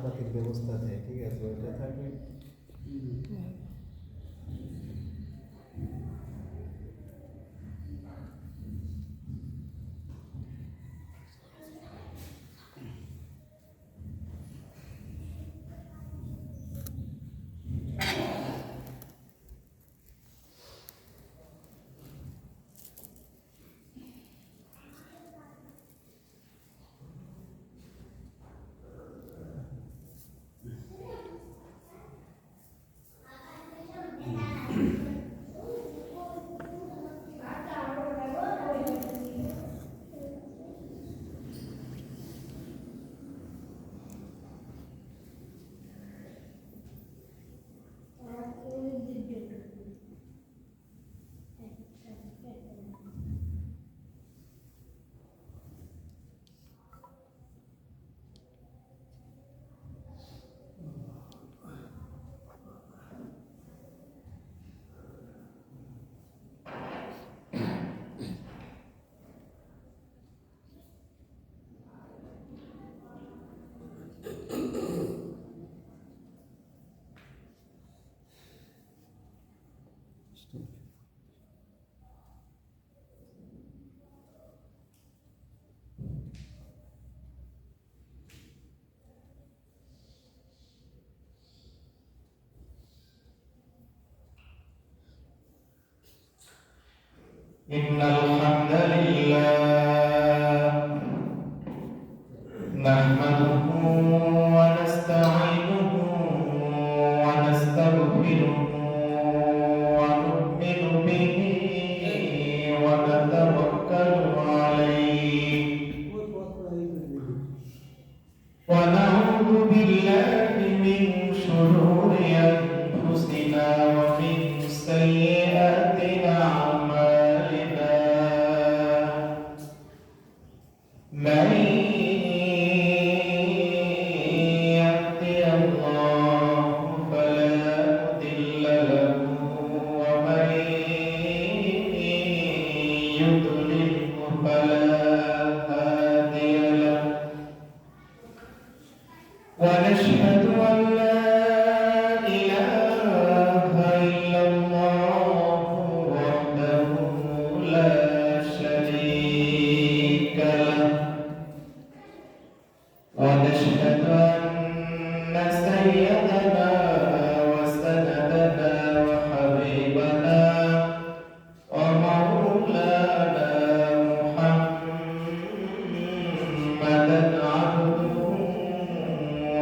পাতির ব্যবস্থা দেয়, ঠিক আছে, ওইটা থাকবে। إن الحمد لله نحمده ونستعينه ونستغفره ونؤمن به ونتوكل عليه ونعوذ بالله من شرور أنفسنا ومن سيئات أعمالنا من يهده الله فلا مضل له ومن يضلل فلا هادي له ونشهد أن لا إله إلا الله وحده لا شريك له ونشهد أن سيدنا وسندنا وحبيبنا ومولانا محمدا عبده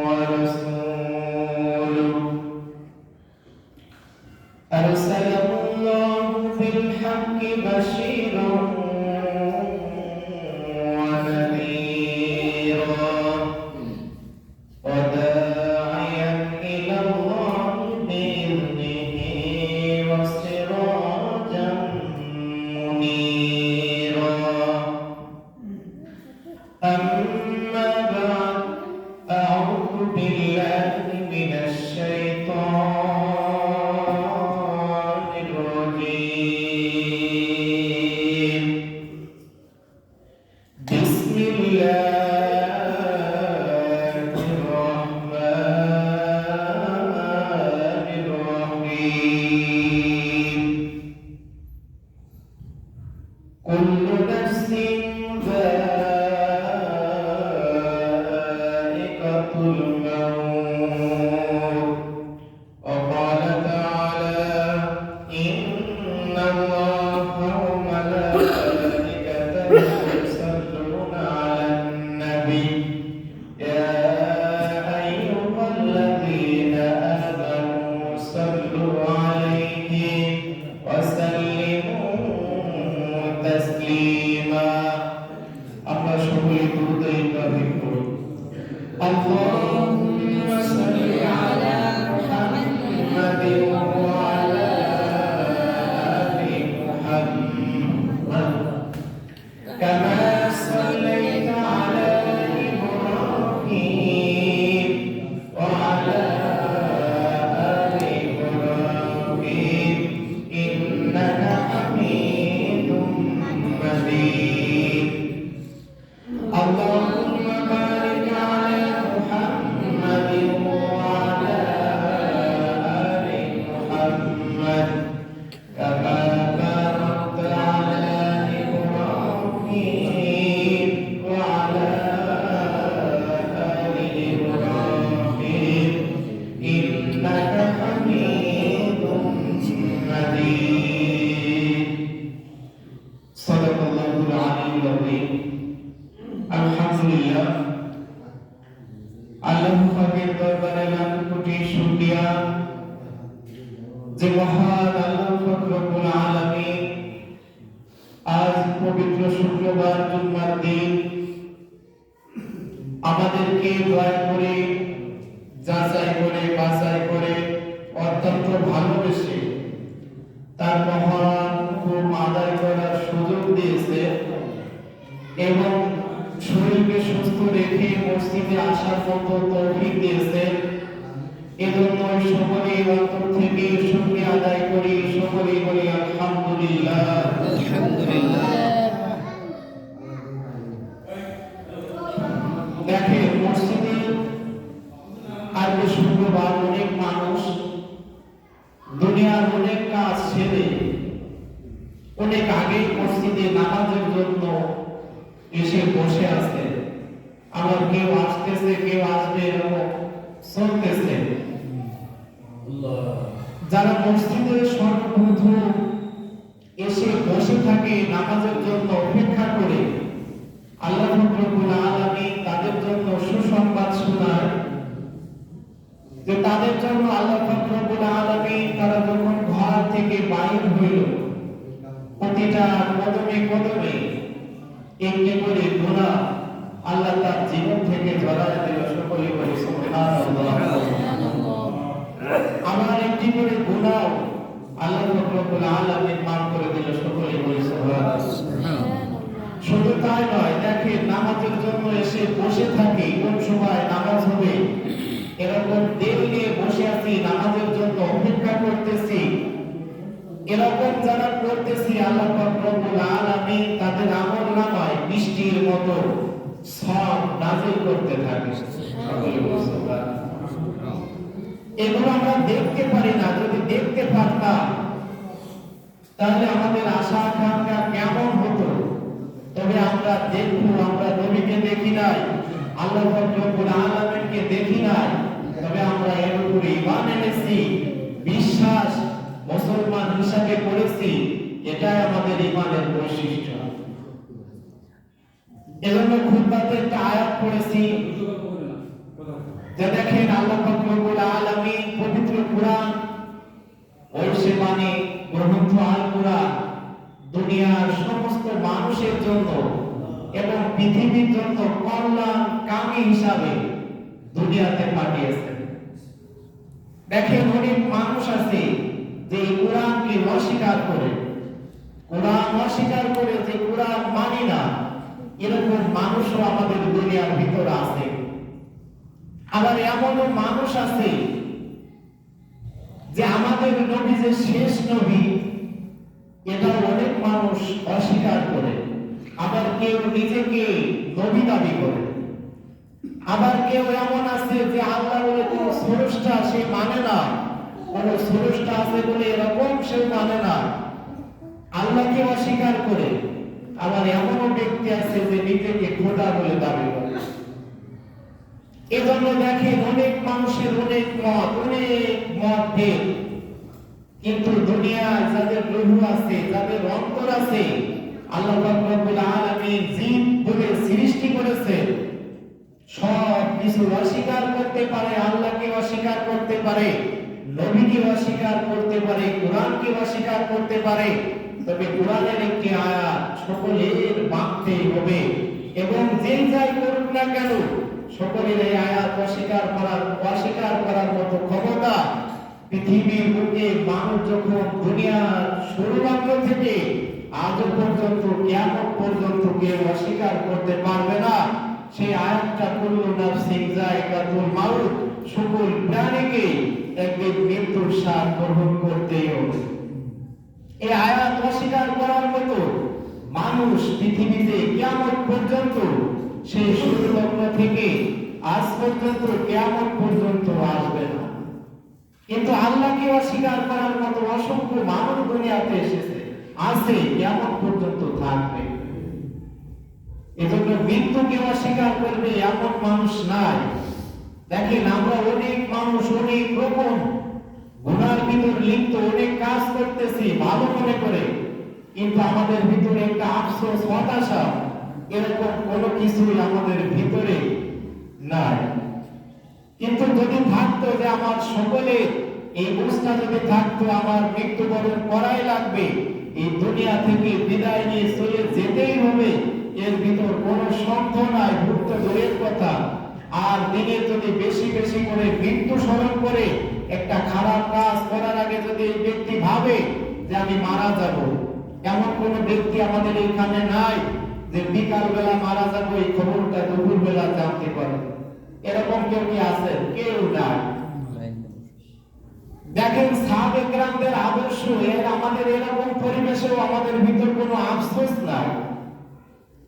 ورسوله أرسله الله بالحق بشيرا ونذيرا وداعيا إلى الله بإذنه وسراجا منيرا أما بعد أعوذ بالله من الشيطان الرجيم بسم الله الرحمن الرحيم كل نفس ذائقة الموت وقال تعالى إن الله وملائكته يصلون على النبي يا أيها الذين آمنوا صلوا عليه যে মহান আল্লাহ রব্বুল আলামিন আজ পবিত্র শুক্রবার জুম্মার দিন আমাদেরকে দয়া করে যাচাই করে বাছাই করে অত্যন্ত ভালোবেসে তার মহান হুকুম আদায় করার সুযোগ দিয়েছে এবং শরীরকে সুস্থ রেখে মসজিদে আসার মতো তৌফিক দিয়েছে। এজন্য সকলেই অন্তর থেকে শুকরিয়া আদায় করি, সকলেই বলি আলহামদুলিল্লাহ। দেখেন মসজিদে আজকে শুক্রবার অনেক মানুষ দুনিয়ার অনেক কাজ ছেড়ে অনেক আগে মসজিদে নামাজের জন্য এসে বসে আছে। আবার কেউ আসতেছে, কেউ আসবে, এরকম চলতেছে। যারা মসজিদে সর্বপ্রথম এসে বসে থাকে নামাজের জন্য অপেক্ষা করে, আল্লাহ রাব্বুল আলামিন তাদের জন্য সুসংবাদ শোনায় যে তাদের জন্য আল্লাহ রাব্বুল আলামিন তারা যখন ঘর থেকে বাইর হইল প্রতিটা কদমে কদমে একটি করে গুনাহ আল্লাহ তার জীবন থেকে ঝরায় দিল। সকলে বলি সুবহানাল্লাহ। আমার একটি করে গুনাহ আল্লাহ রাব্বুল আলামিন মাফ করে দিল। সকলে বলি সুবহানাল্লাহ। শুধু তাই নয়, দেখেন নামাজের জন্য এসে বসে থাকি, কোন সময় নামাজ হবে এরকম দেরি নিয়ে বসে আছি, নামাজের জন্য অপেক্ষা করতেছি, এরকম যারা করতেছি আল্লাহ রাব্বুল আলামিন তাদের আমলনামায় বৃষ্টির মতো সওয়াব নাযিল করতে থাকে। এগুলো আমরা দেখতে পারি না, যদি দেখতে পারতাম তাহলে আমাদের আশা আকাঙ্ক্ষা কেমন হতো। তবে আমরা দেখবো, আমরা নবীকে দেখি নাই, আল্লাহ রাব্বুল আলামিনকে দেখি নাই, তবে আমরা এর উপরে ঈমান এনেছি, বিশ্বাস মুসলমান হিসাবে করেছি। এটাই আমাদের ঈমানের বৈশিষ্ট্য। এজন্য খুতবাতে একটা আয়াত পড়েছি যে দেখেন আল্লাহ রাব্বুল আলামিন পবিত্র কুরআন ওই সেবানী গ্রন্থ আল কুরআন দুনিয়ার সমস্ত মানুষের জন্য এবং পৃথিবীর জন্য কল্যাণকামী হিসাবে দুনিয়াতে পাঠিয়েছেন। দেখেন অনেক মানুষ আছে যে কোরআনকে অস্বীকার করে, কোরআন অস্বীকার করে, যে কোরআন মানি না, এরকম মানুষও আমাদের দুনিয়ার ভিতরে আছে। আবার এমনও মানুষ আছে যে আমাদের নবী যে শেষ নবী এটা অনেক মানুষ অস্বীকার করে। আবার কেউ নিজেকে নবী দাবি করে। আবার কেউ এমন আছে যে আল্লাহ বলে কোন স্রষ্টা সে মানে না, কোন স্রষ্টা আছে বলে এরকম সে মানে না, আল্লাহকে অস্বীকার করে। আবার এমনও ব্যক্তি আছে যে নিজেকে খোদা বলে দাবি করে। এজন্য দেখেন অনেক মানুষের অনেক মত ভেদ, কিন্তু দুনিয়ায় যাদের রূহ আছে, যাদের অন্তর আছে, আল্লাহ রাব্বুল আলামিন জীব বলে সৃষ্টি করেছে, সব কিছু অস্বীকার করতে পারে, আল্লাহকে অস্বীকার করতে পারে, নবীকে অস্বীকার করতে পারে, কোরআনকে অস্বীকার করতে পারে। তবে কোরআনের একটি আয়াত সকলের মানতেই হবে এবং যেই যাই করুক না কেন সকলের এই আয়াত অস্বীকার করার মতো ক্ষমতা পৃথিবীর বুকে মানুষ যখন দুনিয়ার শুরুমাত্র থেকে আজ পর্যন্ত কিয়ামত পর্যন্ত কেউ অস্বীকার করতে পারবে না। সেই আয়াতটা কুল্লু নাফসিন যায়কাতুল মাউত, সকল প্রাণীকে একদিন মৃত্যুর স্বাদ গ্রহণ করতেই হবে। এই আয়াত অস্বীকার করার মতো মানুষ পৃথিবীতে কিয়ামত পর্যন্ত, সেই শুরু লগ্ন থেকে আজ পর্যন্ত কিয়ামত পর্যন্ত আসবে না। কিন্তু আল্লাহকে অস্বীকার করার মতো অসংখ্য মানুষ দুনিয়াতে এসেছে, আছে, কিয়ামত পর্যন্ত থাকবে। এজন্য মৃত্যুকে অস্বীকার করবে এমন মানুষ নাই। দেখেন আমরা অনেক মানুষ অনেক রকম গুনার ভিতর লিপ্ত, অনেক কাজ করতেছি ভালো মনে করে, কিন্তু আমাদের ভিতরে একটা আফসোস, হতাশা, এরকম কোনো কিছুই আমাদের ভিতরে নাই। কিন্তু যদি থাকতো যে আমার সকলে এই বুঝটা যদি থাকতো আমার মৃত্যুবরণ করাই লাগবে, এই দুনিয়া থেকে বিদায় নিয়ে চলে যেতেই হবে, এর ভিতর কোনো সন্দেহ নাই, ভুক্ত দূরের কথা। আর দিনে যদি বেশি বেশি করে মৃত্যু স্মরণ করে একটা খারাপ কাজ করার আগে যদি এই ব্যক্তি ভাবে যে আমি মারা যাব, এমন কোন ব্যক্তি আমাদের এখানে নাই যে বিকাল বেলা মারা যাব এই খবরটা দুপুর বেলা জানতে পারে? এরকম কেউ কি আছে? কেউ নাই। দেখেন সাহাবে কেরামদের আদর্শ, এর আমাদের এরকম পরিবেশেও আমাদের ভিতর কোনো আফসোস নাই।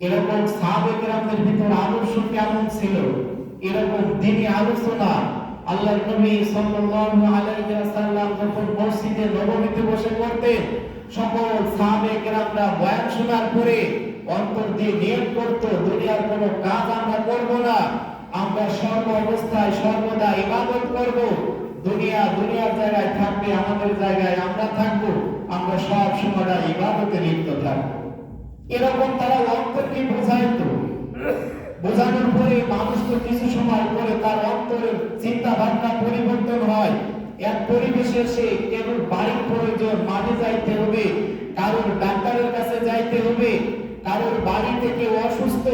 এরকম সাহাবে কেরামদের ভিতর আদর্শ কেমন ছিল, এরকম দিনই আলোচনা আল্লাহর নবী সাল্লাল্লাহু আলাইহি ওয়াসাল্লাম যখন মসজিদে নববীতে বসে করতেন, সকল সাহাবে কেরামরা বয়ান শোনার পরে অন্তর দিয়ে নিয়ত করত, দুনিয়ার কোনো কাজ আমরা করব না, আমরা সর্ব অবস্থায় সর্বদা ইবাদত করব। দুনিয়ার জায়গায় থাকবে, আমাদের জায়গায় আমরা থাকবো, আমরা সব সময় ইবাদতে লিপ্ত থাকবো। এরকম তারা অন্তরকে বোঝাইতো। বোঝানোর পরে মানুষ তো কিছু সময় পরে তার অন্তরের চিন্তা ভাবনা পরিবর্তন হয়। এক পরিবেশে এসে কেবল বাড়ির প্রয়োজন, মাঠে যাইতে হবে, কারোর ডাক্তারের কাছে যাইতে হবে, কারোর বাড়ি থেকে অসুস্থ,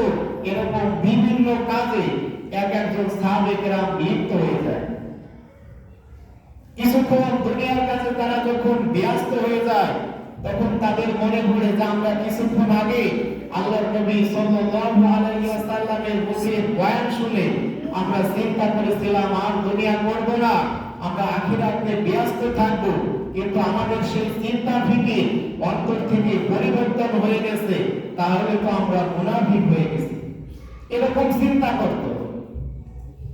এরকম বিভিন্ন কাজে একজন সাহাবে কেরাম লিপ্ত হয়ে যায়। কিছুক্ষণ দুনিয়ার কাছে তারা যখন ব্যস্ত হয়ে যায়, তখন তাদের মনে পড়ে যে আমরা কিছুক্ষণ আগে আল্লাহর নবী সাল্লাল্লাহু আলাইহি ওয়াসাল্লামের মুখে বয়ান শুনে আমরা চিন্তা করেছিলাম আর দুনিয়া করব না, আমরা আখিরাতে ব্যস্ত থাকব, কিন্তু আমাদের সেই চিন্তা থেকে অন্তর থেকে পরিবর্তন হয়ে গেছে, তাহলে তো আমরা মুনাফিক হয়ে গেছি। এরকম চিন্তা করত।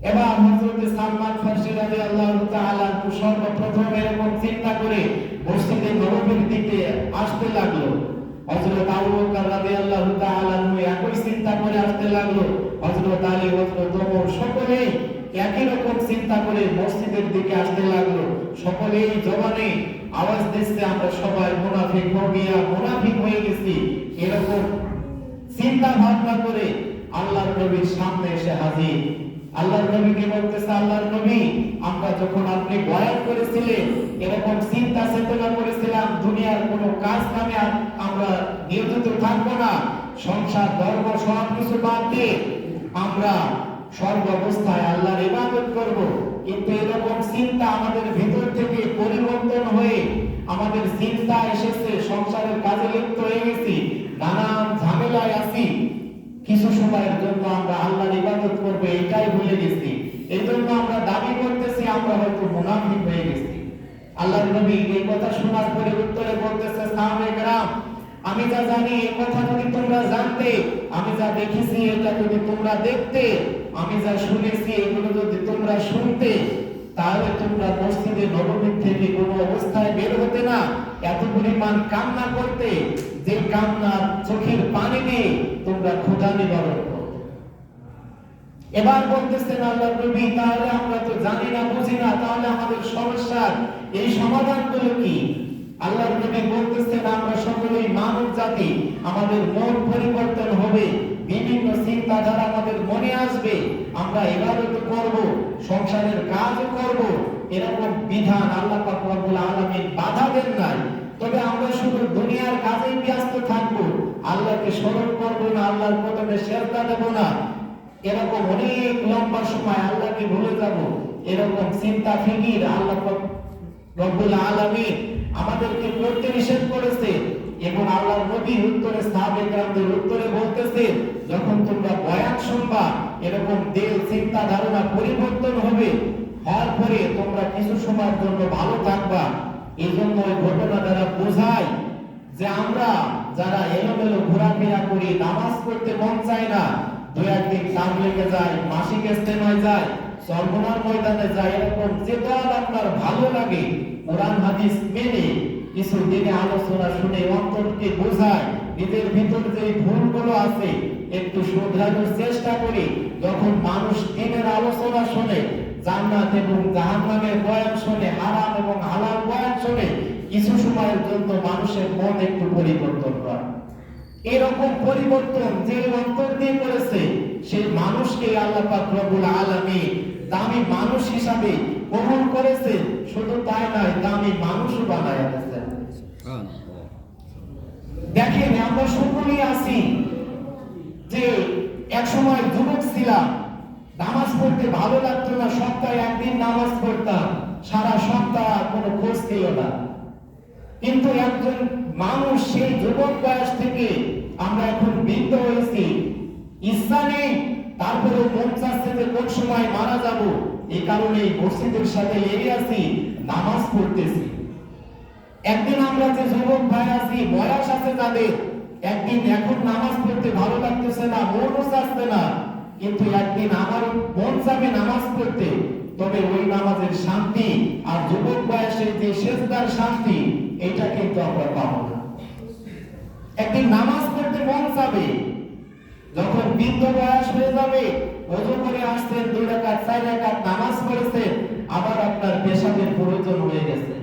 এবার হযরত সালমান ফারসি রাদিয়াল্লাহু তাআলা সর্বপ্রথম এরকম চিন্তা করে মসজিদে নববীর দিকে আসতে লাগলো। হযরত আবু বকর রাদিয়াল্লাহু তাআলা একই চিন্তা করে আসতে লাগলো। হযরত আলী, হযরত ওমর সকলেই একই রকম চিন্তা করে মসজিদের দিকে আসতে লাগলো। সকলেই জবানে আওয়াজ দিচ্ছে আমরা সবাই মুনাফিক হয়ে গেছি। এরকম চিন্তা ভাবনা করে আল্লাহর নবীর সামনে এসে হাজির। আল্লাহর নবীকে বলতেছে, আল্লাহর নবী, আমরা যখন আপনি বয়ান করেছিলেন এরকম চিন্তা চেতনা করেছিলাম দুনিয়ার কোনো কাজ কামে আমরা নিয়োজিত থাকবো না, সংসার ধর্ম সব কিছু বাদ দিয়ে আমরা সর্ব অবস্থায় আল্লাহর ইবাদত করব। কিন্তু এরকম চিন্তা আমাদের ভিতর থেকে পরিবর্তন হয়ে আমাদের চিন্তা এসেছে সংসারের কাজে লিপ্ত হয়ে গেছি, নানান ঝামেলায় আছি, কিছু সময়ের জন্য আমরা আল্লাহর ইবাদত করব এটাই ভুলে গেছি। এই জন্য আমরা দাবি করতেছি আমরা হয়তো মুনাফিক হয়ে গেছি। আল্লাহর নবী এই কথা শোনার পরে উত্তরে বলতেছে, সাহাবায়ে কেরাম, আমি যা জানি এই কথা যদি তোমরা জানতে, আমি যা দেখেছি এটা যদি তোমরা দেখতে, আমি যা শুনেছি এগুলো যদি তোমরা শুনতে, তাহলে তোমরা মসজিদে নববী থেকে কোনো অবস্থায় বের হতে না, এত পরিমাণ কান্না করতে যে কান্নার চোখের পানি দিয়ে তোমরা ক্ষুধা নিবারণ করতে। এবার বলতেছেন আল্লাহর নবী, তাহলে আমরা তো জানি না বুঝি না, তাহলে আমাদের সমস্যার এই সমাধানগুলো কি? আল্লাহর নবী বলতেছেন আমরা সকলেই মানব জাতি, আমাদের মন পরিবর্তন হবে, বিভিন্ন চিন্তাধারা আমাদের মনে আসবে, আমরা ইবাদত করব, সংসারের কাজও করব, এরকম বিধান আল্লাহ পাক রব্বুল আলামিন বাধা দেন নাই। তবে আমরা শুধু দুনিয়ার কাজেই ব্যস্ত থাকবো, আল্লাহকে স্মরণ করব না, আল্লাহর কদমে সিজদা দেব না, এরকম অনেক লম্বা সময় আল্লাহকে ভুলে যাব, এরকম চিন্তা ফিকির আল্লাহ পাক রব্বুল আলামিন আমাদেরকে করতে নিষেধ করেছে। এবং আল্লাহর নবী উত্তরে সাহাবে কেরামদের উত্তরে বলতেছে, যখন তোমরা বয়ান শুনবা এরকম দিল চিন্তা ধারণা পরিবর্তন হবে, হওয়ার পরে তোমরা কিছু সময়ের জন্য ভালো থাকবা। এই জন্য ওই ঘটনা দ্বারা বোঝায় যে আমরা যারা এলোমেলো ঘোরাফেরা করি, নামাজ পড়তে মন চায় না, দু একদিন কাজ লেগে যায়, মাসিক ইস্তেমায় যায়, সর্বনার ময়দানে যায়, এরকম যে দল আপনার ভালো লাগে কোরআন হাদিস মেনে কিছু দিনে আলোচনা শুনে অন্তরকে বোঝায়, নিজের ভিতর যে ভুলগুলো আছে একটু শুধরানোর চেষ্টা করি, যখন মানুষ দিনের আলোচনা শুনে, জান্নাত এবং জাহান্নামের বয়ান শুনে, হারাম এবং হালাল বয়ান শুনে, কিছু সময়ের জন্য মানুষের মন একটু পরিবর্তন হয়। এরকম পরিবর্তন যে অন্তর দিয়ে করেছে সেই মানুষকে আল্লাহ পাক রব্বুল আলামিন দামি মানুষ হিসাবে কবুল করেছে, শুধু তাই নয় দামি মানুষও বানায় দিয়েছেন। দেখেন আমরা সকলেই আছি যে এক সময় যুবক ছিলাম, নামাজ পড়তে ভালো লাগতো না, সপ্তাহে একদিন নামাজ পড়তাম, সারা সপ্তাহ কোনো খোঁজ ছিল না। কিন্তু একজন মানুষ সেই যুবক বয়স থেকে আমরা এখন বৃদ্ধ হয়েছি, ইচ্ছা নেই, তারপরে মন চাচ্ছে যে কোন সময় মারা যাব, এই কারণে মসজিদের সাথে লেগে আছি, নামাজ পড়তেছি। একদিন আমরা যে যুবক ভাই আছি, বয়স আছে যাদের, একদিন এখন নামাজ পড়তে ভালো লাগতেছে না, মনও চাচ্ছে না, কিন্তু একদিন আমার মন চাবে নামাজ পড়তে, তবে ওই নামাজের শান্তি আর যুবক বয়সের যে সেজদার শান্তি, এটা কিন্তু আমরা পাবো না। একদিন নামাজ পড়তে মন চাবে, যখন বৃদ্ধ বয়স হয়ে যাবে, ওযু করে আসছেন, 2 রাকাত 4 রাকাত নামাজ পড়েছেন, আবার আপনার পেশাবের প্রয়োজন হয়ে গেছে,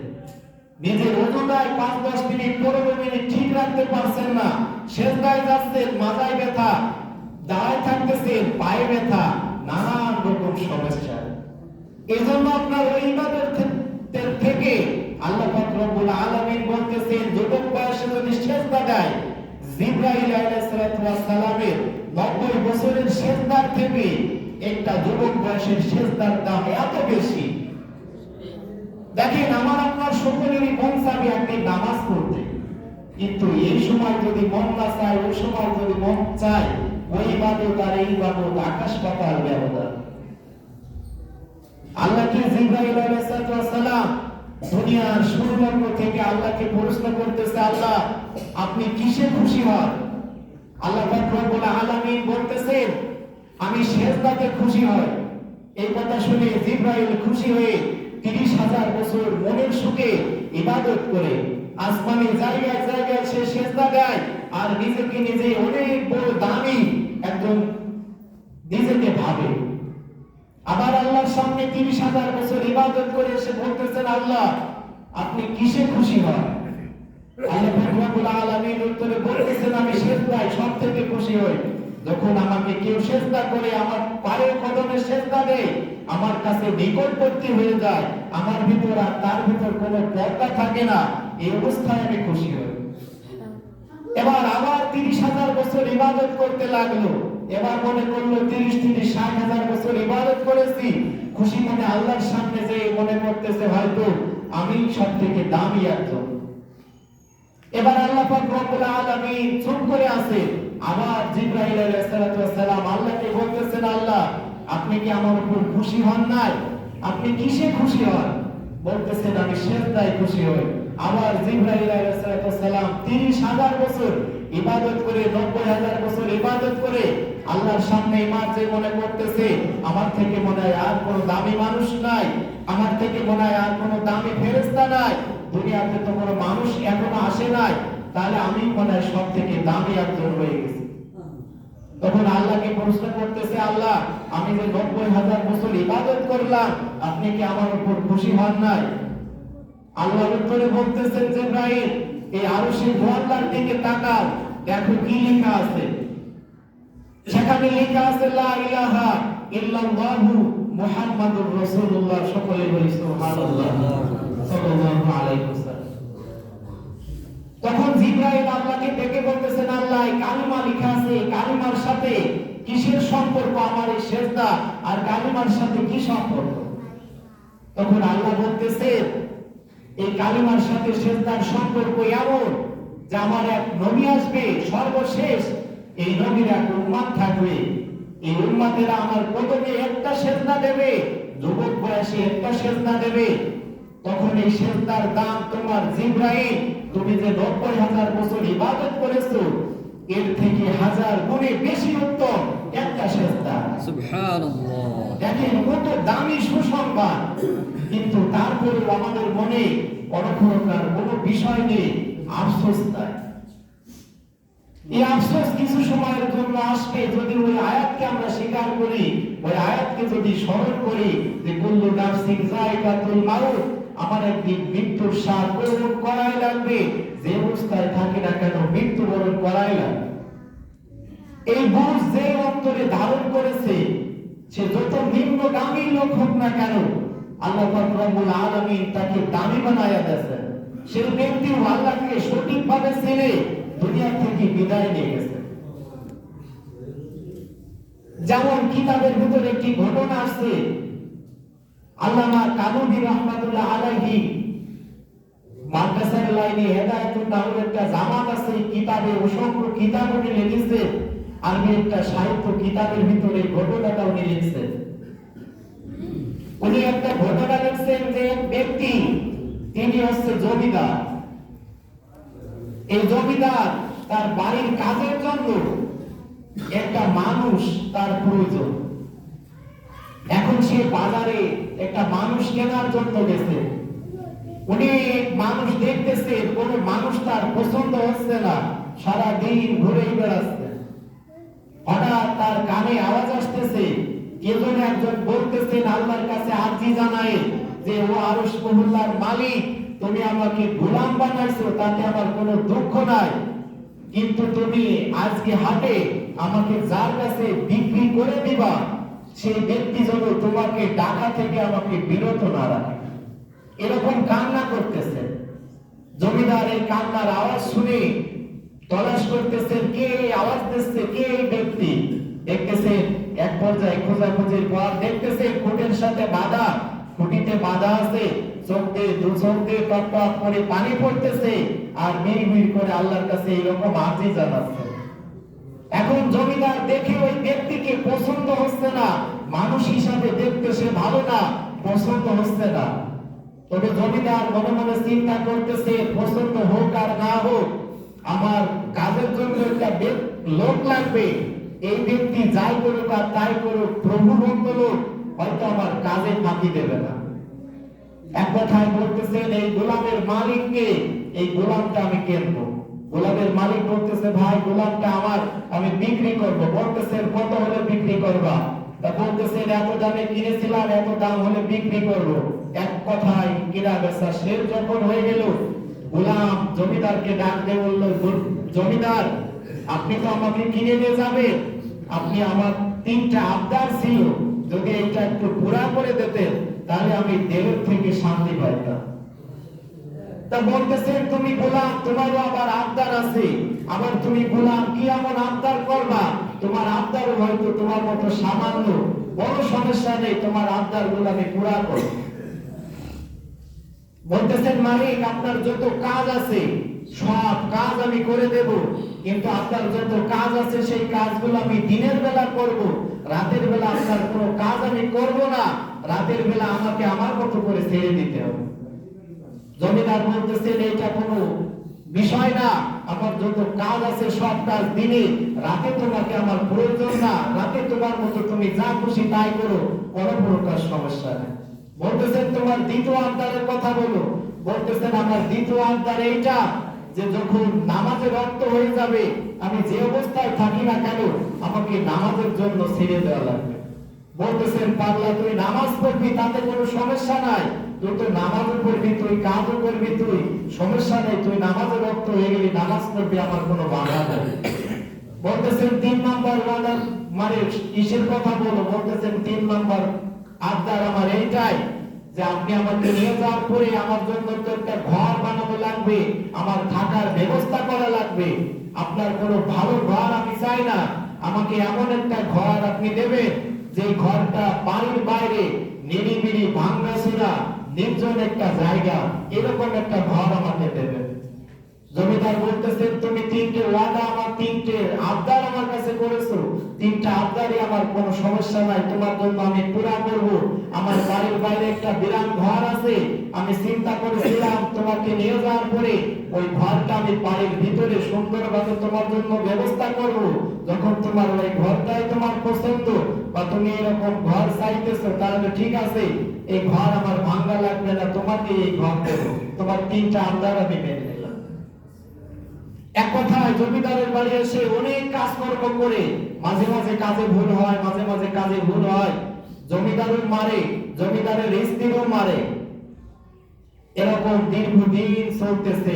নিজের ওযুটাই 5-10 মিনিট 15 মিনিট ঠিক রাখতে পারছেন না, সেজদায় যাচ্ছেন, মাথায় ব্যথা, দাঁড়ায় থাকতেছেন, পায়ে ব্যথা, নানান রকম সমস্যা। এজন্য আপনার ওই ইবাদতের থেকে আল্লাহ পাক রব্বুল আলামিন বলতেছেন, যুবক বয়সে যদি সেজদা দেয়, জিবরাইল আলাইহিস সালামের 90 বছরের সেজদার থেকে একটা যুবক বয়সের সেজদার দাম এত বেশি। দেখেন আমার আপনার সকলেরই মন চাবে একদিন নামাজ পড়তে, কিন্তু এই সময় যদি মন না চায়, ওই সময় যদি মন চায়, ওই ইবাদত আর এই ইবাদত আকাশ পাতাল ব্যবধান। আল্লাহকে জিবরাইল আলাইহিস সালাম দুনিয়ার শুরুলগ্ন থেকে আল্লাহকে প্রশ্ন করতেছে, আল্লাহ আপনি কিসে খুশি হন? আল্লাহ পাক রব্বুল আলামিন বলতেছেন, আমি সেজদাতে খুশি হই। এই কথা শুনে জিবরাইল খুশি হয়ে 30,000 বছর মনের সুখে ইবাদত করে আসমানি জায়গায় জায়গায় সে সেজদা দেয়, আর নিজেকে নিজে অনেক বড় দামি একজন নিজেকে ভাবে। আবার আল্লাহর সামনে 30,000 বছর ইবাদত করে এসে বলতেছেন, আল্লাহ আপনি কিসে খুশি হন? আল্লাহ রব্বুল আলামিন উত্তরে বলতেছেন, আমি সেজদায় সবথেকে খুশি হই। যখন আমাকে কেউ সেজদা করে, আমার পায়ের কদমে সেজদা দেয়, আমার কাছে নিকটবর্তী হয়ে যায়, আমার ভিতর আর তার ভিতর কোনো পর্দা থাকে না, এই অবস্থায় আমি খুশি হই। এবার আবার 30,000 বছর ইবাদত করতে লাগলো, এবার মনে করলো 30-60,000 বছর ইবাদত করেছি, খুশি মনে আল্লাহর সামনে যে মনে করতেছে হয়তো আমি সবথেকে দামি একজন। এবার আল্লাহ পাক রব্বুল আলামিন চুপ করে আছে। আবার জিবরাইল আলাইহিস সালাম আল্লাহকে বলতেছেন, আল্লাহ আপনি কি আমার উপর খুশি হন নাই? আপনি কিসে খুশি হন? বলতেছেন, আমি সেজদায় খুশি হই। আবার জিবরাইল আলাইহিস সালাম 30,000 বছর ইবাদত করে, 90,000 বছর ইবাদত করে আল্লাহর সামনে ইমান যে মনে করতেছে, আমার থেকে মনে হয় আর কোনো দামি মানুষ নাই, আমার থেকে মনে হয় আর কোনো দামি ফেরেশতা নাই, দুনিয়াতে তো কোনো মানুষ এখনো আসে নাই, তাহলে আমি মনে হয় সব থেকে দামি একজন হয়ে গেছি। তখন আল্লাহকে প্রশ্ন করতেছে, আল্লাহ আমি যে 90,000 বছর ইবাদত করলাম, আপনি কি আমার উপর খুশি হন নাই? আল্লাহ উত্তরে বলতেছেন, জিবরাইল এই আরশের দোয়াল্লার দিকে তাকাও, দেখো কি লেখা আছে। সেখানে লেখা আছে, লা ইলাহা ইল্লাল্লাহু মুহাম্মাদুর রাসূলুল্লাহ। সকলে বলি সুবহানাল্লাহ, সাল্লাল্লাহু আলাইহি ওয়াসাল্লাম। তখন জিবরাইল আল্লাহকে ডেকে বলতেছেন, আল্লাহ এই কালিমা লেখা আছে, এই কালিমার সাথে কিসের সম্পর্ক? আমার এই সেজদা আর কালিমার সাথে কি সম্পর্ক? তখন আল্লাহ বলতেছেন, এই কালিমার সাথে সেজদার সম্পর্ক এমন যে আমার এক নবী আসবে সর্বশেষ, এই নবীর এক উম্মত থাকবে, এই উম্মতেরা আমার কদমে একটা সেজদা দেবে, যুবক বয়সে একটা সেজদা দেবে। তখন এই সেজদার দাম তোমার জিবরাইল, তুমি যে 90,000 বছর ইবাদত করেছো, এর থেকে 1000 গুণে বেশি উত্তম একটা সেজদা। সুবহানাল্লাহ। দেখেন কত দামি সুসংবাদ, কিন্তু তারপরেও আমাদের মনে অনক্ষরতার কোনো বিষয় নেই, আফসোস নাই। এই আফসোস কিছু সময়ের জন্য আসবে, যদি ওই আয়াতকে আমরা স্বীকার করি, ওই আয়াতকে যদি স্মরণ করি যে কুল্লু নাফসিন যায়কাতুল মাউত, আমার একদিন মৃত্যুর স্বাদ গ্রহণ করাই লাগবে, যে অবস্থায় থাকি না কেন মৃত্যুবরণ করাই লাগবে। এই বুঝ যে অন্তরে ধারণ করেছে, সে যত নিম্নগামী লোক হোক না কেন, আল্লাহ পাক রব্বুল আলামিন তাকে দামি বানায়া দিয়েছেন। সেই ব্যক্তি আল্লাহকে সঠিকভাবে চেনে দুনিয়া থেকে বিদায় নিয়ে গেছে। যেমন কিতাবের ভিতরে একটি ঘটনা আছে, আল্লামা কানুবী রহমাতুল্লাহ আলাইহি মাদ্রাসার লাইনে হেদায়েতুন নামের একটা জামাত আছে, কিতাবে অসংখ্য কিতাব উনি লিখেছে। আমি একটা সাহিত্য কিতাবের ভিতরে ঘটনাটা উনি লিখছেন। উনি একটা ঘটনা লিখছেন যে এক ব্যক্তি, তিনি হচ্ছে জমিদার। এই জমিদার তার বাড়ির কাজের জন্য একটা মানুষ তার প্রয়োজন। এখন সে বাজারে একটা মানুষ কেনার জন্য গেছে। উনি মানুষ দেখতেছে, কোন মানুষ তার পছন্দ হচ্ছে না, সারা দিন ঘুরেই বেড়াচ্ছে। হঠাৎ তার কানে আওয়াজ আসতেছে, কেজন একজন বলতেছেন আল্লাহর কাছে আরজি জানায় যে ও আরশ মহল্লার মালিক, তুমি আমাকে গোলাম বানাইছো, তাতে আমার কোনো দুঃখ নাই, কিন্তু তুমি আজকে হাটে আমাকে যার কাছে বিক্রি করে দিবা, সেই ব্যক্তি যেন তোমাকে ডাকা থেকে আমাকে বিরত না রাখে। এরকম কান্না করতেছে। জমিদার এই কান্নার আওয়াজ শুনে তলাশ করতেছেন কে আওয়াজ দিচ্ছে, কে এই ব্যক্তি। দেখতেছেন এক পর্যায়ে খোঁজাখুঁজির পর দেখতেছেন খুঁটির সাথে বাঁধা, খুঁটিতে বাঁধা আছে, চোখ দিয়ে দু চোখ দিয়ে টপ টপ করে পানি পড়তেছে, আর মিড়মিড় করে আল্লাহর কাছে এইরকম আরজি জানাচ্ছে। এখন জমিদার দেখে ওই ব্যক্তিকে পছন্দ হচ্ছে না, মানুষ হিসাবে দেখতে সে ভালো না, পছন্দ হচ্ছে না। তবে জমিদার মনে মনে চিন্তা করতেছে, পছন্দ হোক আর না হোক, আমার কাজের জন্য একটা লোক লাগবে। এই ব্যক্তি যাই করুক আর তাই করুক, প্রভু ভক্ত লোক, হয়তো আমার কাজে ফাঁকি দেবে না। এক কথায় বলতেছেন এই গোলামের মালিককে, এই গোলামটা আমি কিনবো। গোলামের মালিক বলতেছে ভাই গোলামটা আমার, আমি বিক্রি করব। বলতেছেন কত হলে বিক্রি করবা? তা বলতেছেন এত দামে কিনেছিলাম, এত দাম হলে বিক্রি করব। এক কথায় কিনা বেচা শেষ যখন হয়ে গেল, গোলাম জমিদারকে ডাক দিয়ে বলল, জমিদার আপনি তো আমাকে কিনে নিয়ে যাবেন, আপনি আমার 3টা আবদার ছিল, যদি এটা একটু পুরা করে দিতেন তাহলে আমি দেহের থেকে শান্তি পাইতাম। তা বলতেছেন তুমি গোলাম, তোমারও আবার আবদার আছে, আবার তুমি গোলাম কি এমন আবদার করবা? তোমার আবদার হয়তো তোমার মতো সামান্য, বড় সমস্যা নেই, তোমার আবদার গুলো আমি পুরা করব। বলতেছেন মালিক আপনার যত কাজ আছে সব কাজ আমি করে দেব, কিন্তু আপনার যত কাজ আছে সেই কাজগুলো আমি দিনের বেলা করব, রাতের বেলা আপনার কোনো কাজ আমি করব না, রাতের বেলা আমাকে আমার মতো করে ছেড়ে দিতে হবে। জমিদার বলতেছেন এইটা কোনো বিষয় না, আমার যত কাজ আছে সব কাজ দিনে, রাতে তোমাকে আমার প্রয়োজন না, রাতে তোমার মতো তুমি যা খুশি তাই করো, কোনো প্রকার সমস্যা নেই। বলতেছেন তোমার দ্বিতীয় আবদারের কথা বলো। বলতেছেন আমার দ্বিতীয় আবদার এইটা যে যখন নামাজের রক্ত হয়ে যাবে, আমি যে অবস্থায় থাকি না কেন আমাকে নামাজের জন্য ছেড়ে দেওয়া লাগবে। বলতেছেন পাগলা তুই নামাজ পড়বি তাতে কোনো সমস্যা নাই, তুই তো নামাজও পড়বি, তুই কাজও করবি, তুই সমস্যা নেই, তুই নামাজের রক্ত হয়ে গেলি, নামাজ পড়বি, আমার কোনো বাধা নেই। বলতেছেন 3 নাম্বার ওয়াদার মানে কিসের কথা বলো? বলতেছেন 3 নাম্বার আবদার আমার এইটাই যে আপনি আমাকে নিয়ে যাওয়ার পরে আমার জন্য তো একটা ঘর বানানো লাগবে, আমার থাকার ব্যবস্থা করা লাগবে। আপনার কোনো ভালো ঘর আমি চাই না, আমাকে এমন একটা ঘর আপনি দেবেন যে ঘরটা বাড়ির বাইরে নিরিবিলি ভাঙাচোরা নির্জন একটা জায়গা, এরকম একটা ঘর আমাকে দেবেন। জমিদার বলতেছেন তুমি 3টে ওয়াদা আমার 3টে আবদার আমার কাছে করেছো, 3টা আবদারই আমার কোনো সমস্যা নাই, তোমার জন্য আমি পুরা করব। আমার বাড়ির বাইরে একটা বিরান ঘর আছে, আমি চিন্তা করেছিলাম তোমাকে নিয়ে যাওয়ার পরে ওই ঘরটা আমি বাড়ির ভিতরে সুন্দরভাবে তোমার জন্য ব্যবস্থা করব। যখন তোমার ওই ঘরটাই তোমার পছন্দ বা তুমি এরকম ঘর চাইতেছো, তাহলে ঠিক আছে, এই ঘর আমার ভাঙা লাগবে না, তোমাকে এই ঘর দেবো। তোমার 3টা আবদার আমি মেনে নিলাম। এক কথায় জমিদারের বাড়ি এসে অনেক কাজকর্ম করে, মাঝে মাঝে কাজে ভুল হয়, মাঝে মাঝে কাজে ভুল হয়, জমিদারও মারে, জমিদারের স্ত্রীও মারে, এরকম দীর্ঘদিন চলতেছে।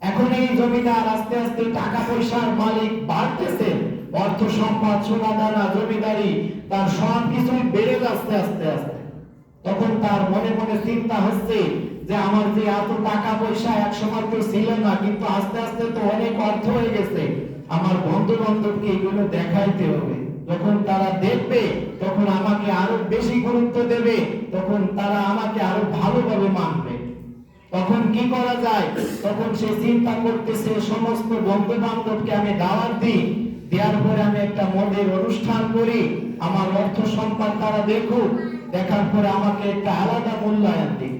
এখন এই জমিদার আস্তে আস্তে টাকা পয়সার মালিক বাড়তেছে, অর্থ সম্পদ সোনা দানা জমিদারি তার সব কিছুই বেড়ে যাচ্ছে আস্তে আস্তে। তখন তার মনে মনে চিন্তা হচ্ছে যে আমার যে এত টাকা পয়সা একসময় তো ছিল না, কিন্তু আস্তে আস্তে তো অনেক অর্থ হয়ে গেছে, আমার বন্ধু বান্ধবকে এগুলো দেখাইতে হবে। যখন তারা দেখবে তখন আমাকে আরো বেশি গুরুত্ব দেবে, তখন তারা আমাকে আরো ভালোভাবে মানবে। তখন কি করা যায়? তখন সে চিন্তা করতেছে সমস্ত বন্ধু বান্ধবকে আমি দাওয়াত দিই, দেওয়ার পরে আমি একটা মদের অনুষ্ঠান করি, আমার অর্থ সম্পদ তারা দেখুক, দেখার পরে আমাকে একটা আলাদা মূল্যায়ন দিই।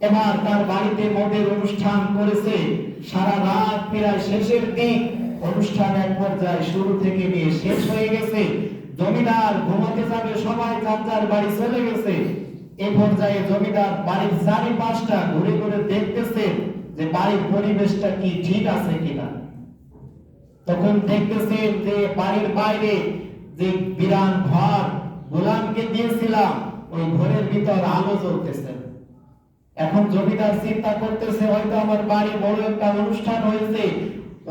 এবার তার বাড়িতে মদের অনুষ্ঠান করেছে, সারা রাত প্রায় শেষের দিক, অনুষ্ঠান এক পর্যায়ে শুরু থেকে নিয়ে শেষ হয়ে গেছে। জমিদার ঘুমাতে যাবে, সবাই যার যার বাড়ি চলে গেছে। এই পর্যায়ে জমিদার বাড়ির চারিপাশটা ঘুরে ঘুরে দেখতেছে যে বাড়ির পরিবেশটা কি ঠিক আছে কিনা। তখন দেখতেছে যে বাড়ির বাইরে যে বিরান ঘর গোলামকে দিয়েছিলাম, ওই ঘরের ভিতর আলো জ্বলতেছে। এখন জমিদার চিন্তা করতেছে হয়তো আমার বাড়ি বড় একটা অনুষ্ঠান হয়েছে,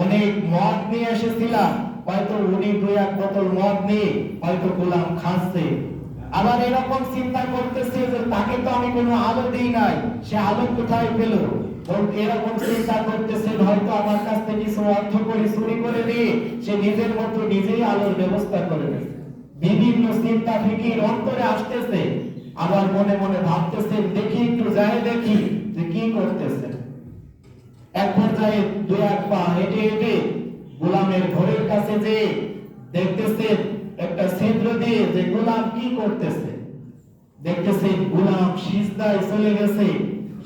অনেক মদ নিয়ে এসেছিলাম, হয়তো উনি দুই এক বোতল মদ নিয়ে হয়তো গোলাম খাচ্ছে। আবার এরকম চিন্তা করতেছে যে তাকে তো আমি কোনো আলো দিই নাই, সে আলো কোথায় পেল। এরকম চিন্তা করতেছে হয়তো আমার কাছ থেকে কিছু অর্থ করে চুরি করে নিয়ে সে নিজের মতো নিজেই আলোর ব্যবস্থা করে নেয়। বিভিন্ন চিন্তা ফিকির অন্তরে আসতেছে। আবার মনে মনে ভাবতেছে দেখি একটু যাই দেখি যে কি করতেছে। এক পর্যায়ে দুই এক পা হেঁটে হেঁটে গোলামের ঘরের কাছে যে দেখতেছে একটা ছিদ্র দিয়ে যে গোলাম কি করতেছে। দেখতেছে গোলাম সিজদায় চলে গেছে,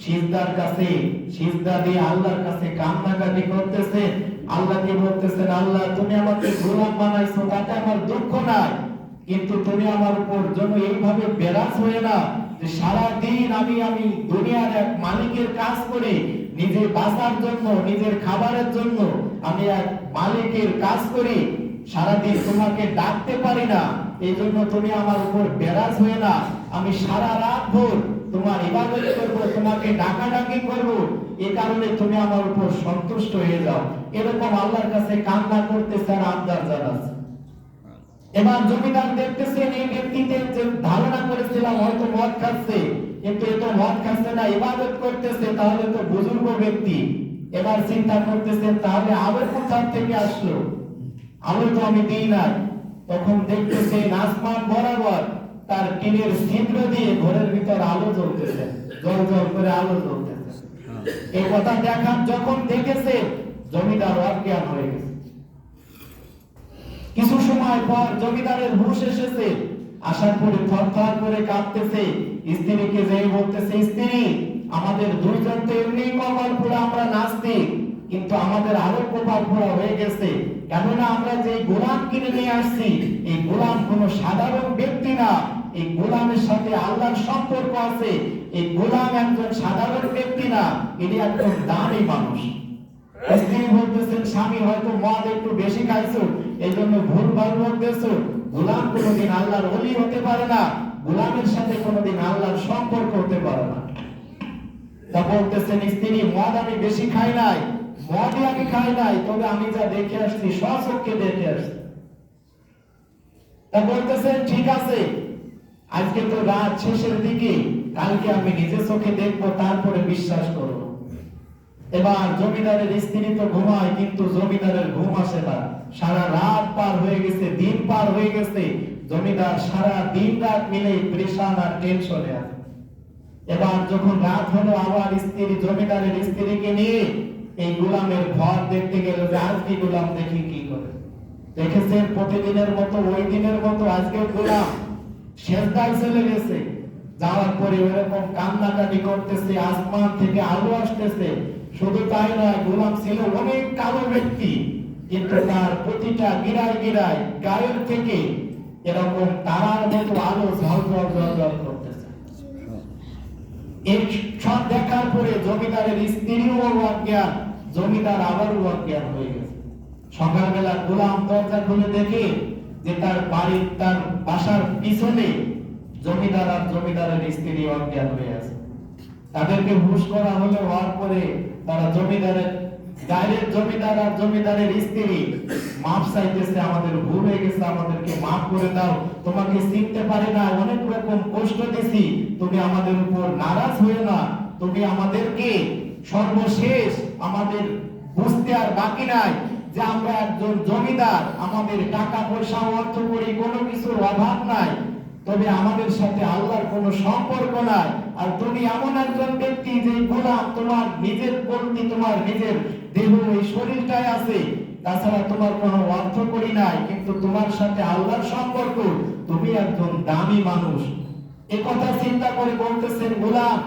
সিজদার কাছে সিজদা দিয়ে আল্লাহর কাছে কান্নাকাটি করতেছে। আল্লাহকে বলতেছেন, আল্লাহ তুমি আমাকে গোলাম বানাইছো, তাতে আমার দুঃখ নাই, কিন্তু তুমি আমার উপর জন্য এইভাবে বেরাজ হয়ে না যে সারা দিন আমি দুনিয়ার এক মালিকের কাজ করে নিজে বাঁচার জন্য, নিজের খাবারের জন্য আমি এক মালিকের কাজ করি, সারাদিন তোমাকে ডাকতে পারি না। এই জন্য তুমি আমার উপর বেরাজ হয়ে না, আমি সারা রাত ভোর তোমার ইবাদত করব, তোমাকে ডাকাডাকি করব, এই কারণে তুমি আমার উপর সন্তুষ্ট হয়ে যাও। এরকম আল্লাহর কাছে কান্না করতেছে আর আবদার জানাচ্ছে। এবার জমিদার দেখতেছেন এই ব্যক্তিতে যে ধারণা করেছিলাম হয়তো মদ খাচ্ছে, কিন্তু এ তো মদ খাচ্ছে না, ইবাদত করতেছে, তাহলে তো বুজুর্গ ব্যক্তি। এবার চিন্তা করতেছেন তাহলে আলো কোথা থেকে আসলো, আলো তো আমি দিই নাই। তখন দেখতেছেন আসমান বরাবর তার টিনের ছিদ্র দিয়ে ঘরের ভিতর আলো জ্বলতেছে, জল জল করে আলো জ্বলতেছে। এই কথা দেখার যখন দেখেছে জমিদার অজ্ঞান হয়ে গেছে। কিছু সময় পর জমিদারের হুঁশ এসেছে, আসার পরে থরথর করে কাঁপতেছে, স্ত্রীকে যেই বলতেছে, স্ত্রী আমাদের দুইজন তো এমনি কপাল পোড়া, আমরা নাস্তিক, কিন্তু আমাদের আরো কপাল পোড়া হয়ে গেছে, কেননা আমরা যে গোলাম কিনে নিয়ে আসছি এই গোলাম কোনো সাধারণ ব্যক্তি না, এই গোলামের সাথে আল্লাহর সম্পর্ক আছে, এই গোলাম একজন সাধারণ ব্যক্তি না, এটি একজন দামি মানুষ। স্ত্রী বলতেছেন, স্বামী হয়তো মদ একটু বেশি খাইছো, এই জন্য ভুলভাল বলতেছো, গোলাম কোনোদিন আল্লাহর ওলি হতে পারে না, গোলামের সাথে কোনোদিন আল্লাহর সম্পর্ক হতে পারে না। তা বলতেছেন স্ত্রী, মদ আমি বেশি খাই নাই, মদই আমি খাই নাই, তবে আমি যা দেখে আসছি স্বচক্ষে দেখে আসছি। তা বলতেছেন ঠিক আছে, আজকে তো রাত শেষের দিকে, কালকে আমি নিজে চোখে দেখবো, তারপরে বিশ্বাস করবো। এবার জমিদারের স্ত্রী তো ঘুমায়, কিন্তু জমিদারের ঘুম আসে না। সারা রাত পার হয়ে গেছে, দিন পার হয়ে গেছে, জমিদার সারা দিন রাত মিলে পরেশান আর টেনশনে আছে। এবার যখন রাত হলো, আবার স্ত্রী জমিদারের স্ত্রীকে নিয়ে এই গোলামের ঘর দেখতে গেল যে আজকে গোলাম দেখি কি করে। দেখেছেন প্রতিদিনের মতো ওই দিনের মতো আজকে গোলাম সেজদায় চলে গেছে। যাওয়ার পরে এরকম কান্নাকাটি করতেছে, আসমান থেকে আলো আসতেছে। শুধু তাই নয়, গোলাম ছিল অনেক কালো ব্যক্তি, কিন্তু তার প্রতিটা গিরায় গিরায় গায়ের থেকে এরকম তারার মতো আলো ঝলঝল ঝলঝল করতেছে। এই সব দেখার পরে জমিদারের স্ত্রীও অজ্ঞান, জমিদার আবারও অজ্ঞান হয়ে গেছে। সকালবেলা গোলাম দরজা খুলে দেখে যে তার বাড়ির, তার বাসার পিছনে জমিদার আর জমিদারের স্ত্রী অজ্ঞান হয়ে আছে। তাদেরকে হুঁশ করা হলো, হওয়ার পরে তারা জমিদারের ডাইরেক্ট জমিদার আর জমিদারের স্ত্রী মাপ চাইতেছে, আমাদের ভুল হয়ে গেছে, আমাদেরকে মাফ করে দাও, তোমাকে চিনতে পারি না, অনেক রকম কষ্ট দিছি, তুমি আমাদের উপর নারাজ হয়ে না, তুমি আমাদেরকে সর্বশেষ আমাদের বুঝতে আর বাকি নাই যে আমরা একজন জমিদার, আমাদের টাকা পয়সা অর্থ করি কোনো কিছুর অভাব নাই, তবে আমাদের সাথে আল্লাহর কোনো সম্পর্ক নাই। আর তুমি এমন একজন ব্যক্তি যে গোলাম, তোমার নিজের বলতে তোমার নিজের দেহ এই শরীরটাই আছে, তাছাড়া তোমার কোনো অর্থ করি নাই, কিন্তু তোমার সাথে আল্লাহর সম্পর্ক, তুমি একজন দামি মানুষ। এই কথা চিন্তা করে বলতেছেন, গোলাম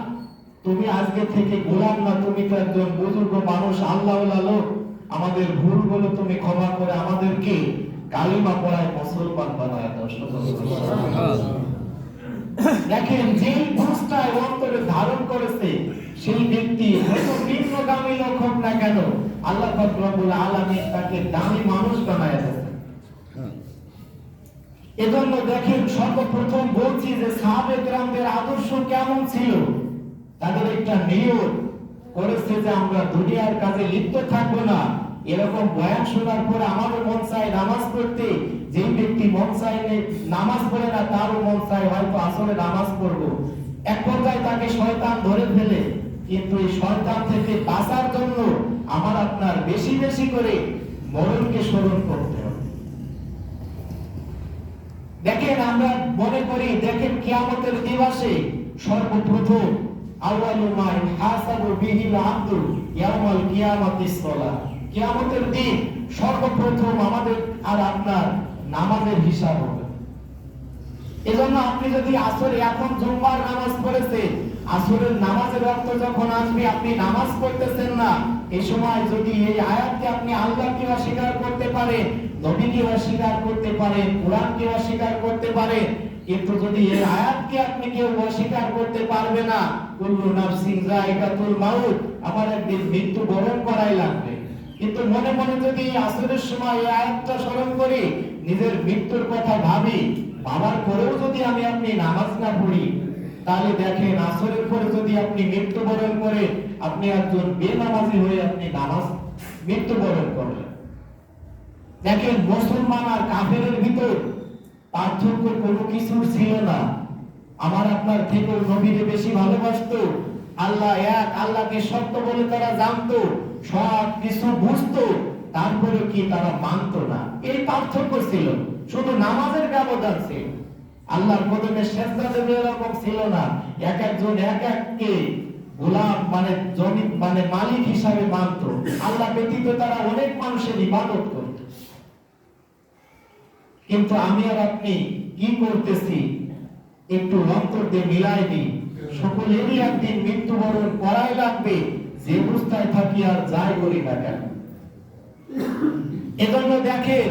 তুমি আজকে থেকে গোলাম না, তুমি তো একজন বুজুর্গ মানুষ, আল্লাহওয়ালা লোক, আমাদের ভুলগুলো তুমি ক্ষমা করে আমাদেরকে কালিমা পড়ায় মুসলমান বানায় দাও। দেখেন যেই বুঝটাই অন্তরে ধারণ করেছে সেই ব্যক্তি হয়তো নিম্নগামী লোক হোক না কেন, আল্লাহ পাক রব্বুল আলামিন তাকে দামি মানুষ বানায় দেন। এজন্য দেখেন সর্বপ্রথম বলছি যে সাহাবে কেরামদের আদর্শ কেমন ছিল। তাদের একটা নিয়ত করেছে যে আমরা দুনিয়ার কাজে লিপ্ত থাকবো না। এরকম বয়ান শোনার পরে আমারও মন চায় নামাজ পড়তে, যেই ব্যক্তি মন চায় নামাজ পড়ে না তারও মন চায় হয়তো আসলে নামাজ পড়বো। এক পর্যায়ে তাকে শয়তান ধরে ফেলে, কিন্তু এই শয়তান থেকে বাঁচার জন্য আমার আপনার বেশি বেশি করে মরণকে স্মরণ করতে হবে। দেখেন আমরা মনে করি, দেখেন কিয়ামতের দিবসে সর্বপ্রথম আউয়ালু মা ইউহাসাবু বিহিল আবদু ইয়াউমাল কিয়ামাতিস সালাহ, কিয়ামতের দিন সর্বপ্রথম আমাদের আর আপনার নামাজের হিসাব হবে। এজন্য আপনি যদি আসরে এখন জুমার নামাজ পড়েছে, আসরের নামাজের ওয়াক্ত যখন আসবে আপনি নামাজ পড়তেছেন না, এই সময় যদি এই আয়াতকে আপনি আল্লাহকে অস্বীকার করতে পারেন, নবীকে অস্বীকার করতে পারেন, কোরআনকে অস্বীকার করতে পারেন, কিন্তু যদি এই আয়াতকে আপনি কেউ অস্বীকার করতে পারবে না, কুল্লু নাফসিন যায়কাতুল মাউত, আমার একদিন মৃত্যু বরণ করাই লাগবে, কিন্তু মনে মনে যদি আসরের সময় এই আয়াতটা স্মরণ করি, নিজের মৃত্যুর কথা ভাবি, ভাবার পরেও যদি আপনি নামাজ না পড়ি, তাহলে দেখেন আসরের পরে যদি আপনি মৃত্যুবরণ করে আপনি একজন বেনামাজি হয়ে আপনি নামাজ মৃত্যুবরণ করলেন। দেখেন মুসলমান আর কাফেরের ভিতর পার্থক্য কোনো কিছু ছিল না। আমার আপনার থেকে নবীকে বেশি ভালোবাসতো, আল্লাহ এক, আল্লাহকে সত্য বলে তারা জানতো, সব কিছু বুঝতো, তারপরে কি তারা মানতো না, এই পার্থক্য ছিল। শুধু নামাজের ব্যবধান ছিল, আল্লাহর কদমে সেজদা দেবে এরকম ছিল না। এক একজন এক এককে গোলাম মানে মালিক হিসাবে মানতো, আল্লাহ ব্যতীত তারা অনেক মানুষের ইবাদত করত। কিন্তু আমি আর আপনি কি করতেছি, একটু অন্তর দিয়ে মিলাই দিই, সকলেরই একদিন মৃত্যুবরণ করাই লাগবে, যে অবস্থায় থাকি আর যাই করি না কেন। এজন্য দেখেন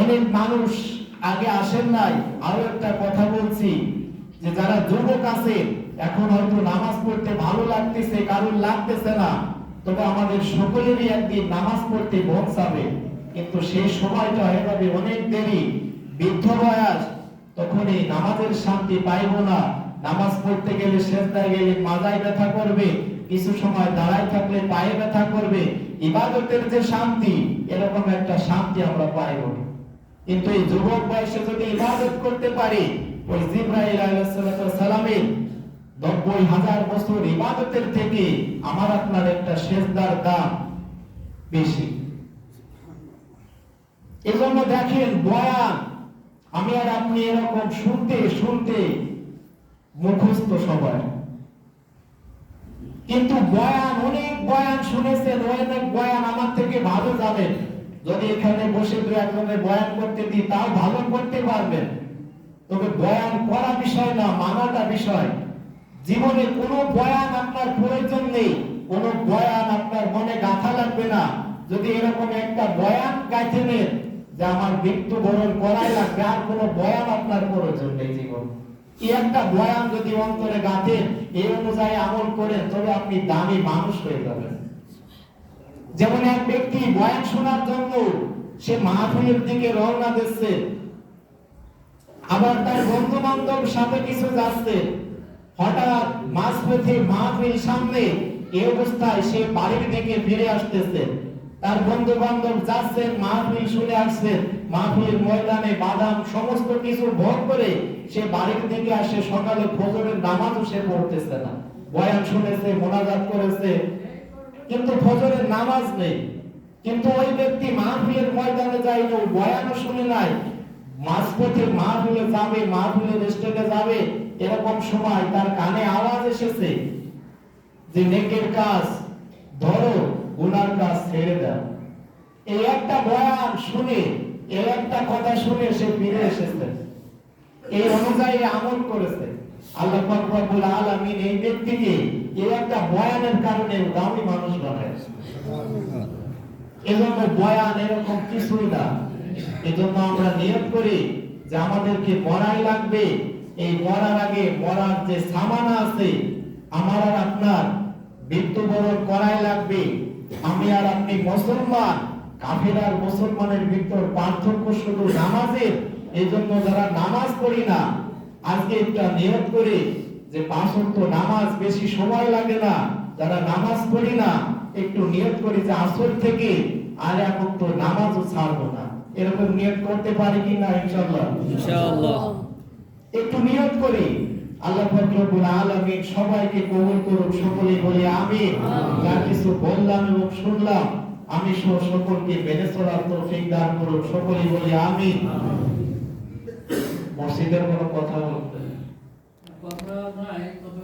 অনেক মানুষ আগে আসেন নাই। আরো একটা কথা বলছি, যে যারা যুবক আছে এখন হয়তো নামাজ পড়তে ভালো লাগতেছে, কারণ লাগতেছে না, তবে আমাদের সকলেরই একদিন নামাজ পড়তে মন চাবে, কিন্তু সেই সময়টা হয়ে যাবে অনেক দেরি, বৃদ্ধ বয়স, তখন এই নামাজের শান্তি পাইব না। নামাজ পড়তে গেলে সেজদায় গেলে মাজায় ব্যথা করবে, কিছু সময় দাঁড়ায় থাকলে পায়ে ব্যথা করবে, ইবাদতের যে শান্তি, এরকম একটা শান্তি আমরা পাইব না। কিন্তু এই যুবক বয়সে যদি ইবাদত করতে পারি, ওই জিবরাইল আলাইহিস সালামের ৯০,০০০ বছর ইবাদতের থেকে আমার আপনার একটা সেজদার দাম বেশি। এজন্য দেখেন বয়ান আমি আর আপনি এরকম শুনতে শুনতে মুখস্থ সবাই, কিন্তু বয়ান অনেক বয়ান শুনেছেন, অনেক বয়ান আমার থেকে ভালো জানেন। যদি এখানে বসে দু একজনের বয়ান করতে দিই তাও ভালো করতে পারবেন, তবে বয়ান করা বিষয় না, মানাটা বিষয়। জীবনে কোনো বয়ান আপনার প্রয়োজন নেই, কোনো বয়ান আপনার মনে গাঁথা লাগবে না। যদি এরকম একটা বয়ান গাইতে নেন যে আমার মৃত্যুবরণ করাই লাগবে, আর কোনো বয়ান আপনার প্রয়োজন নেই জীবন। এই একটা বয়ান যদি অন্তরে গাঁথেন, এই অনুযায়ী আমল করেন, তবে আপনি দামি মানুষ হয়ে যাবেন। যেমন এক ব্যক্তি বয়ান শোনার জন্য সে মাহফিলের দিকে রওনা দিচ্ছে, আবার তার বন্ধু বান্ধব সাথে কিছু যাচ্ছে, হঠাৎ মাঝপথে মাহফিল সামনে, এই অবস্থায় সে বাড়ির দিকে ফিরে আসতেছে, তার বন্ধু বান্ধব যাচ্ছেন, মাহফিল শুনে আসছেন, মাহফিলের ময়দানে বাদাম সমস্ত কিছু ভোগ করে সে বাড়ির দিকে আসে। সকালে ফজরের নামাজও সে পড়তেছে না, বয়ান শুনেছে, মোনাজাত করেছে, কিন্তু ফজরের নামাজ নেই। কিন্তু ওই ব্যক্তি মাহফিলের ময়দানে যায়নি, ওই বয়ানও শুনে নাই, মাঝপথে মাহফিলে যাবে, মাহফিলের স্টেজে যাবে, এরকম সময় তার কানে আওয়াজ এসেছে যে নেকের কাজ ধরো, গুনার কাজ ছেড়ে দাও। এই একটা বয়ান শুনে, এই একটা কথা শুনে সে ফিরে এসেছে, এই অনুযায়ী আমল করেছে। আল্লাহ পাক রব্বুল আলামিন এই ব্যক্তিকে এই একটা বয়ানের কারণে দামি মানুষ বানায়। এজন্য বয়ান এরকম কিছুই না। এজন্য আমরা নিয়ত করি যে আমাদেরকে মরাই লাগবে। এই মরার আগে মরার যে সামানা আছে, আমার আর আপনার মৃত্যুবরণ করাই লাগবে। আমি আর আপনি মুসলমান, কাফের আর মুসলমানের ভিতর পার্থক্য শুধু নামাজের। এজন্য যারা নামাজ পড়ি না, আজকে একটা নিয়ত করি যে 5 ওয়াক্ত নামাজ বেশি সময় লাগে না। যারা নামাজ পড়ি না, একটু নিয়ত করি যে আসর থেকে আর এক ওয়াক্ত নামাজও ছাড়বো না। এরকম নিয়ত করতে পারি কি না? ইনশাআল্লাহ, ইনশাআল্লাহ। একটু নিয়ত করি। আল্লাহ পাক রব্বুল আলামিন সবাইকে কবুল করুন। সকলেই বলি আমিন। যা কিছু বললাম এবং শুনলাম, আমি সকলকে মেনে চলার তৌফিক দান করুন। সকলেই বলি আমিন। মসজিদের কোনো কথা বলতে কথা নাই, তবে